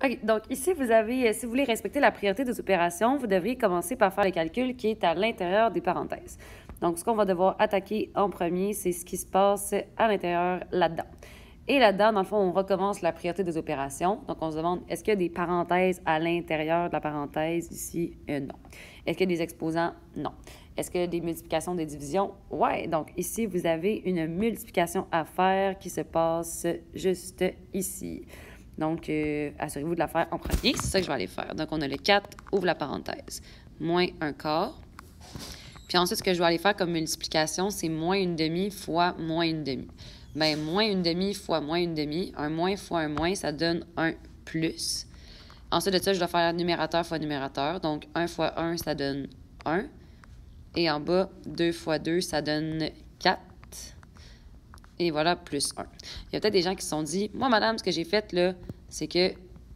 OK, donc ici, vous avez, si vous voulez respecter la priorité des opérations, vous devriez commencer par faire le calcul qui est à l'intérieur des parenthèses. Donc, ce qu'on va devoir attaquer en premier, c'est ce qui se passe à l'intérieur là-dedans. Et là-dedans, dans le fond, on recommence la priorité des opérations. Donc, on se demande, est-ce qu'il y a des parenthèses à l'intérieur de la parenthèse ici? Non. Est-ce qu'il y a des exposants? Non. Est-ce qu'il y a des multiplications, des divisions? Oui. Donc, ici, vous avez une multiplication à faire qui se passe juste ici. Donc, assurez-vous de la faire en premier. C'est ça que je vais aller faire. Donc, on a le 4, ouvre la parenthèse, moins 1 quart. Puis ensuite, ce que je vais aller faire comme multiplication, c'est moins une demi fois moins une demi. Bien, moins une demi fois moins une demi, un moins fois un moins, ça donne un plus. Ensuite de ça, je dois faire numérateur fois numérateur. Donc, 1 fois 1, ça donne 1. Et en bas, 2 fois 2, ça donne 4. Et voilà, plus 1. Il y a peut-être des gens qui se sont dit, moi, madame, ce que j'ai fait, là, c'est que...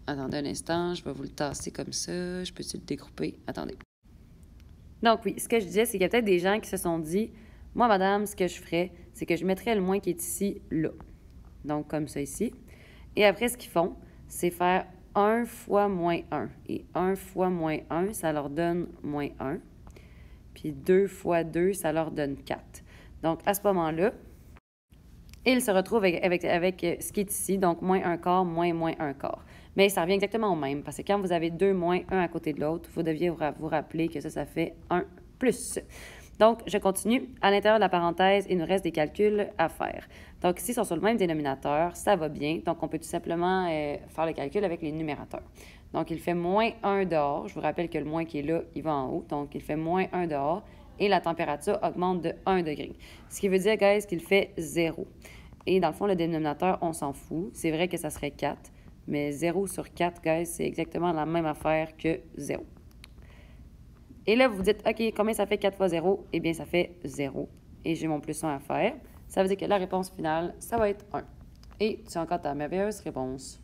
Attendez un instant, je vais vous le tasser comme ça. Je peux-tu le découper? Attendez. Donc, oui, ce que je disais, c'est qu'il y a peut-être des gens qui se sont dit, moi, madame, ce que je ferais, c'est que je mettrais le moins qui est ici, là. Donc, comme ça ici. Et après, ce qu'ils font, c'est faire 1 fois moins 1. Et 1 fois moins 1, ça leur donne moins 1. Puis 2 fois 2, ça leur donne 4. Donc, à ce moment-là, ils se retrouvent avec ce qui est ici, donc moins 1 quart, moins 1 quart. Mais ça revient exactement au même, parce que quand vous avez 2 moins 1 à côté de l'autre, vous deviez vous rappeler que ça fait 1 plus. Donc, je continue. À l'intérieur de la parenthèse, il nous reste des calculs à faire. Donc, ici, ils sont sur le même dénominateur, ça va bien. Donc, on peut tout simplement faire le calcul avec les numérateurs. Donc, il fait moins 1 dehors. Je vous rappelle que le moins qui est là, il va en haut. Donc, il fait moins 1 dehors. Et la température augmente de 1 degré. Ce qui veut dire, guys, qu'il fait 0. Et dans le fond, le dénominateur, on s'en fout. C'est vrai que ça serait 4. Mais 0 sur 4, guys, c'est exactement la même affaire que 0. Et là, vous vous dites, OK, combien ça fait 4 fois 0? Eh bien, ça fait 0. Et j'ai mon plus 1 à faire. Ça veut dire que la réponse finale, ça va être 1. Et tu as encore ta merveilleuse réponse.